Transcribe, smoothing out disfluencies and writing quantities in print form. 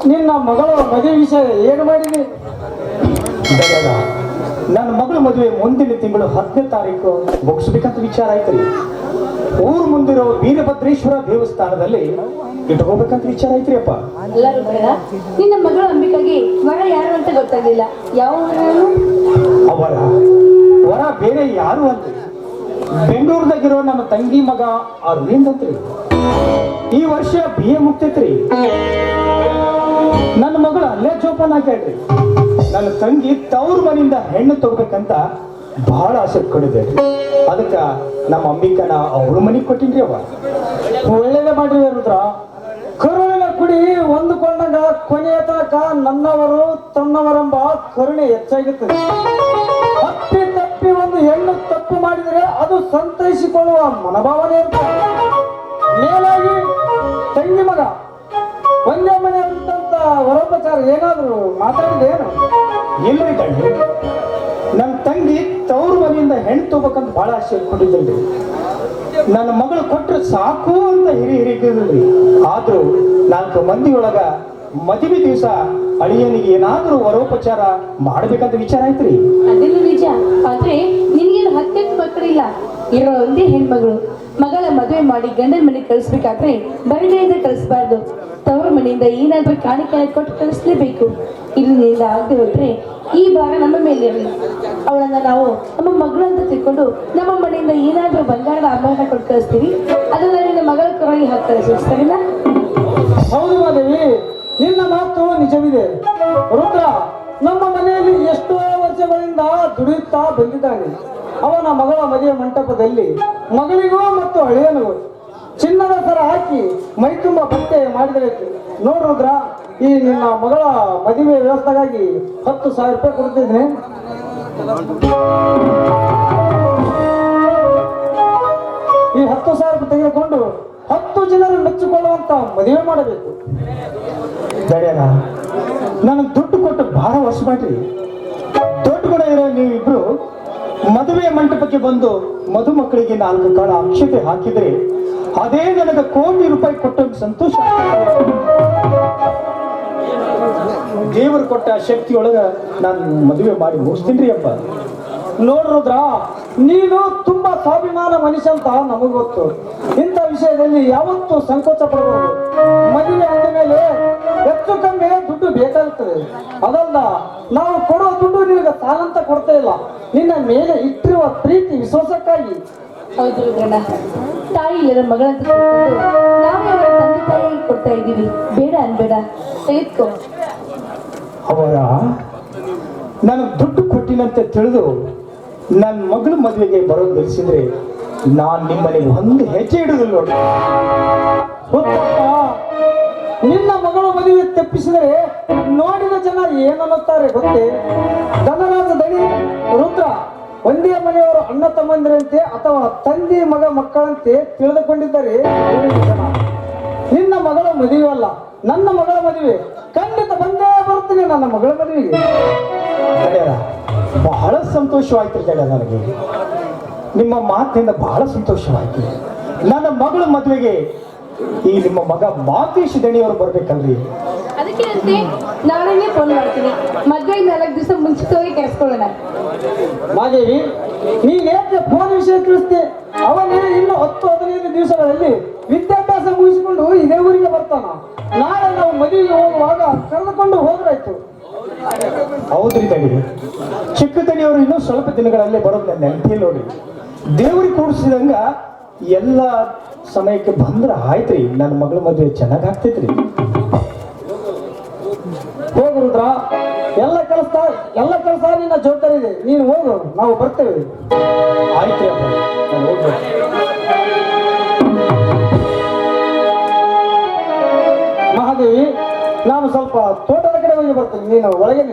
ನಿನ್ನ ಮಗಳ ಮದುವೆ ವಿಷಯ ಏನು ಮಾಡಿದೆ? ನನ್ನ ಮಗಳ ಮದುವೆ ಮುಂದಿನ ತಿಂಗಳು 10ನೇ ತಾರೀಕು ಮುಗಿಸ್ಬೇಕಂತ ವಿಚಾರ ಆಯ್ತು. ಊರ್ ಮುಂದಿರೋ ವೀರಭದ್ರೇಶ್ವರ ದೇವಸ್ಥಾನದಲ್ಲಿ ಇಟ್ಕೋಬೇಕಂತ ವಿಚಾರ ಐತ್ರಿ ಅಪ್ಪ. ನಿನ್ನ ಮಗಳು ಅಂಬಿಕಾಗೆ ವರ ಯಾರು ಅಂತ ಗೊತ್ತಾಗಲಿಲ್ಲ. ಯಾವ ಅವರ ವರ ಬೇರೆ ಯಾರು ಅಂತ ಬೆಂಗಳೂರದಾಗಿರೋ ನಮ್ಮ ತಂಗಿ ಮಗ ಅರವಿಂದ್ ಅಂತ್ರಿ. ಈ ವರ್ಷ BA ಮುಗ್ತೈತ್ರಿ. ನನ್ನ ಮಗಳು ಅಲ್ಲೇ ಜೋಪಾನ ಹಾಕ್ಯಾಡ್ರಿ. ನನ್ನ ತಂಗಿ ತವ್ರ ಮನೆಯಿಂದ ಹೆಣ್ಣು ತಗೋಬೇಕಂತ ಬಹಳ ಆಸೆ ಕೊಡಿದೆ. ಅದಕ್ಕ ನಮ್ಮ ಅಂಬಿಕನ ಅವ್ರ ಮನೆಗೆ ಕೊಟ್ಟಿನ್ರಿ. ಅವ ಒಳ್ಳೆಯದೇ ಮಾಡ್ರಿ ರುದ್ರ. ಕರುಣಿನ ಕುಡಿ ಹೊಂದಿಕೊಂಡಾಗ ಕೊನೆಯ ತನಕ ನನ್ನವರು ತನ್ನವರೆಂಬ ಕರುಣೆ ಹೆಚ್ಚಾಗುತ್ತದೆ. ತಪ್ಪಿ ತಪ್ಪಿ ಒಂದು ಹೆಣ್ಣು ತಪ್ಪು ಮಾಡಿದರೆ ಅದು ಸಂತೈಸಿಕೊಳ್ಳುವ ಮನೋಭಾವನೆ ಇರ್ತದೆ. ಮೇಲಾಗಿ ತಂಗಿ ಮಗ ಒಂದೇ ಮನೆ ಅಂತ ವರೋಪಚಾರ ಏನಾದ್ರು ಮಾತಾಡಿದೇನು? ಇಲ್ರಿ ಗಂಡು. ನನ್ನ ತಂಗಿ ತವ್ರ ಮನೆಯಿಂದ ಹೆಣ್ಣು ತಗೋಬೇಕಂತ ಬಹಳ ಆಸೆ ಇಟ್ಕೊಂಡಿದ್ರಿ. ನನ್ನ ಮಗಳು ಕೊಟ್ರೆ ಸಾಕು ಅಂತ ಹಿರಿಕಿದ್ರಿ. ಆದ್ರೂ 4 ಮಂದಿ ಒಳಗ ಮದುವೆ ದಿವಸ ಅಳಿಯನಿಗೆ ಏನಾದ್ರೂ ವರೋಪಚಾರ ಮಾಡ್ಬೇಕಂತ ವಿಚಾರ ಆಯ್ತ್ರಿ. ಅದೆಲ್ಲ ನಿಜ. ಆದ್ರೆ ನಿನ್ಗೇನು 10 ಮಕ್ಕಳಿಲ್ಲ, ಇರೋ ಒಂದೇ ಹೆಣ್ಮಗಳು. ಮಗಳ ಮದುವೆ ಮಾಡಿ ಗಂಡನ ಮನೆಗೆ ಕಳಿಸ್ಬೇಕಾದ್ರೆ ಬರಡೆಯಿಂದ ಕಳಿಸ್ಬಾರ್ದು. ತವರ ಮನೆಯಿಂದ ಏನಾದ್ರೂ ಕಾಣಿಕೆ ಕೊಟ್ಟು ಕಳಿಸ್ಲೇಬೇಕು. ಇಲ್ಲಿಂದ ಆಗದೆ ಹೋದ್ರೆ ಈ ಭಾರ ನಮ್ಮ ಮೇಲೆ ಇರಲಿ. ಅವಳನ್ನ ನಾವು ನಮ್ಮ ಮಗಳು ಅಂತ ತಿಳ್ಕೊಂಡು ನಮ್ಮ ಮನೆಯಿಂದ ಏನಾದ್ರೂ ಬಂಗಾರದ ಆಭರಣ ಕೊಟ್ಟು ಕಳಿಸ್ತೀವಿ. ಅದನ್ನ ನಿನ್ನ ಮಗಳ ಕೊರಗಿ ಹಾಕಿ ಕಳಿಸ್ತಾರಿಲ್ಲ. ಹೌದು ಮಾದೇವಿ, ನಿನ್ನ ಮಾತು ನಿಜವಿದೆ. ರುದ್ರ ನಮ್ಮ ಮನೆಯಲ್ಲಿ ಎಷ್ಟೋ ವರ್ಷಗಳಿಂದ ದುಡಿಯುತ್ತಾ ಬಂದಿದ್ದಾನೆ. ಅವನ ಮಗಳ ಮದುವೆ ಮಂಟಪದಲ್ಲಿ ಮಗಳಿಗೂ ಮತ್ತು ಅಳಿಯನಿಗೂ ಚಿನ್ನದ ಸರ ಹಾಕಿ ಮೈ ತುಂಬ ಬಟ್ಟೆ ಮಾಡಿದರೆ ನೋಡ್ರುದ್ರ. ಈ ನಿನ್ನ ಮಗಳ ಮದುವೆ ವ್ಯವಸ್ಥೆಗಾಗಿ 10,000 ರೂಪಾಯಿ ಕೊಡ್ತಿದ್ದೀನಿ. ಈ 10,000 ರೂಪಾಯಿ ತೆಗೆದುಕೊಂಡು 10 ಜನರು ಮೆಚ್ಚಿಕೊಳ್ಳುವಂತ ಮದುವೆ ಮಾಡಬೇಕು. ದಡ್ಯಾರ ನನಗೆ ದುಡ್ಡು ಕೊಟ್ಟು ಬಹಳ ವರ್ಷ ಮಾಡ್ರಿ. ದೊಡ್ಡ ಕೂಡ ಇರೋ ನೀವಿಬ್ರು ಮದುವೆ ಮಂಟಪಕ್ಕೆ ಬಂದು ಮಧುಮಕ್ಕಳಿಗೆ 4 ಕಾಳ ಅಕ್ಷತೆ ಹಾಕಿದ್ರೆ ಅದೇ ನನಗೆ ಕೋಟಿ ರೂಪಾಯಿ ಕೊಟ್ಟು ಸಂತೋಷ. ದೇವರು ಕೊಟ್ಟ ಶಕ್ತಿಯೊಳಗ ನಾನು ಮದುವೆ ಮಾಡಿ ಮುಗಿಸ್ತೀನಿ ಅಪ್ಪ. ನೋಡ್ರುದ್ರ, ನೀನು ತುಂಬಾ ಸ್ವಾಭಿಮಾನ ಮನುಷ್ಯ ಅಂತ ನಮಗ್ ಗೊತ್ತು. ಇಂಥ ವಿಷಯದಲ್ಲಿ ಯಾವತ್ತೂ ಸಂಕೋಚ ಪಡಬಹುದು. ಮದುವೆ ಅಂದ ಮೇಲೆ ಹೆಚ್ಚು ಕಮ್ಮಿ ದುಡ್ಡು ಬೇಕಾಗುತ್ತದೆ. ಅದಲ್ಲ, ನಾವು ಕೊಡೋ ದುಡ್ಡು ನಿನಗೆ ಸಾಲಂತ ಕೊಡ್ತಾ ಇಲ್ಲ, ನಿನ್ನ ಮೇಲೆ ಇಟ್ಟಿರುವ ಪ್ರೀತಿ ವಿಶ್ವಾಸಕ್ಕಾಗಿ. ಹೌದು ಗಣ, ತಾಯಿ ಇಲ್ಲದ ಮಗಳಂತ ನಾವೇ ಅವರ ತಂದೆ ತಾಯಿಗೆ ಕೊಡ್ತಾ ಇದ್ದೀವಿ. ಬೇಡ ಅನ್ಬೇಡ, ತೆಗೆದುಕೋ. ಅವರ ನನಗೆ ದುಡ್ಡು ಕೊಟ್ಟಿನಂತೆ ತಿಳಿದು ನನ್ನ ಮಗಳ ಮದುವೆಗೆ ಬರೋದು ನಿಲ್ಲಿಸಿದ್ರೆ ನಾನು ನಿಮ್ಮನೆಗೆ ಒಂದು ಹೆಜ್ಜೆ ಇಡುದಿಲ್ಲ ನೋಡಿ. ನಿನ್ನ ಮಗಳ ಮದುವೆ ತಪ್ಪಿಸಿದರೆ ನೋಡಿದ ಜನ ಏನನ್ನುತ್ತಾರೆ ಗೊತ್ತೇ? ಧನರಾಜ ದಣಿ ರುದ್ರ ಒಂದೇ ಮನೆಯವರು ಅಣ್ಣ ತಮ್ಮಂದಿರಂತೆ ಅಥವಾ ತಂದೆ ಮಗ ಮಕ್ಕಳಂತೆ ತಿಳಿದುಕೊಂಡಿದ್ದಾರೆ ಜನ. ನಿನ್ನ ಮಗಳ ಮದುವೆ ಅಲ್ಲ, ನನ್ನ ಮಗಳ ಮದುವೆ. ಖಂಡಿತ ಬಂದೇ ಬರ್ತೀನಿ ನನ್ನ ಮಗಳ ಮದುವೆಗೆ. ಬಹಳ ಸಂತೋಷವಾಯ್ತು ಜಡ. ನನಗೆ ನಿಮ್ಮ ಮಾತಿನಿಂದ ಬಹಳ ಸಂತೋಷವಾಯ್ತು. ನನ್ನ ಮಗಳ ಮದುವೆಗೆ ಈ ನಿಮ್ಮ ಮಗ ಮಾತೇಶ್ ದಣಿಯವರು ಬರ್ಬೇಕಲ್ರಿ? ಅದಕ್ಕೆ ಅಂತೆ ನಾಳೆನೇ ಫೋನ್ ಮಾಡ್ತೀನಿ. ಮದುವೆಗೆ 4 ದಿವಸ ಮುಂಚಿತವಾಗಿ ಕರೆಸ್ಕೊಳ್ಳೋಣ. ಮಾದೇವಿ, ನೀನೇಕೆ ಫೋನ್ ವಿಷಯ ತಿಳಿಸ್ತೆ? ಅವನೇ ಇನ್ನು 10-15 ದಿವಸಗಳಲ್ಲಿ ವಿದ್ಯಾಭ್ಯಾಸ ಮುಗಿಸಿಕೊಂಡು ಇದೇ ಊರಿಗೆ ಬರ್ತಾನ. ನಾಳೆ ನಾವು ಮದುವೆಗೆ ಹೋಗುವಾಗ ಕರೆದುಕೊಂಡು ಹೋದ್ರಾಯ್ತು. ಹೌದ್ರಿ ದಣಿ, ಚಿಕ್ಕ ದಣಿಯವರು ಇನ್ನೂ ಸ್ವಲ್ಪ ದಿನಗಳಲ್ಲೇ ಬರೋದು ನನ್ನ ನೆನಪಿಲ್ಲ ನೋಡಿ. ದೇವ್ರಿಗೆ ಕೂಡಿಸಿದಂಗ ಎಲ್ಲ ಸಮಯಕ್ಕೆ ಬಂದ್ರ ಆಯ್ತ್ರಿ. ನನ್ನ ಮಗಳ ಮದುವೆ ಚೆನ್ನಾಗಿ ಆಗ್ತೈತ್ರಿ. ಹೋಗುದ್ರ, ಎಲ್ಲ ಕೆಲಸ ನಿನ್ನ ಜವಾಬ್ದಾರಿ ಇದೆ. ನೀನು ಹೋಗು, ನಾವು ಬರ್ತೇವೆ. ಆಯ್ತ್ರಿ ಅಪ್ಪ, ನಾನು ಹೋಗ್ಬೇಕು. ಮಹಾದೇವಿ, ನಾನು ಸ್ವಲ್ಪ ತೋಟದ ಕಡೆ ಹೋಗಿ ಬರ್ತೇನೆ. ನೀನು ಒಳಗೆ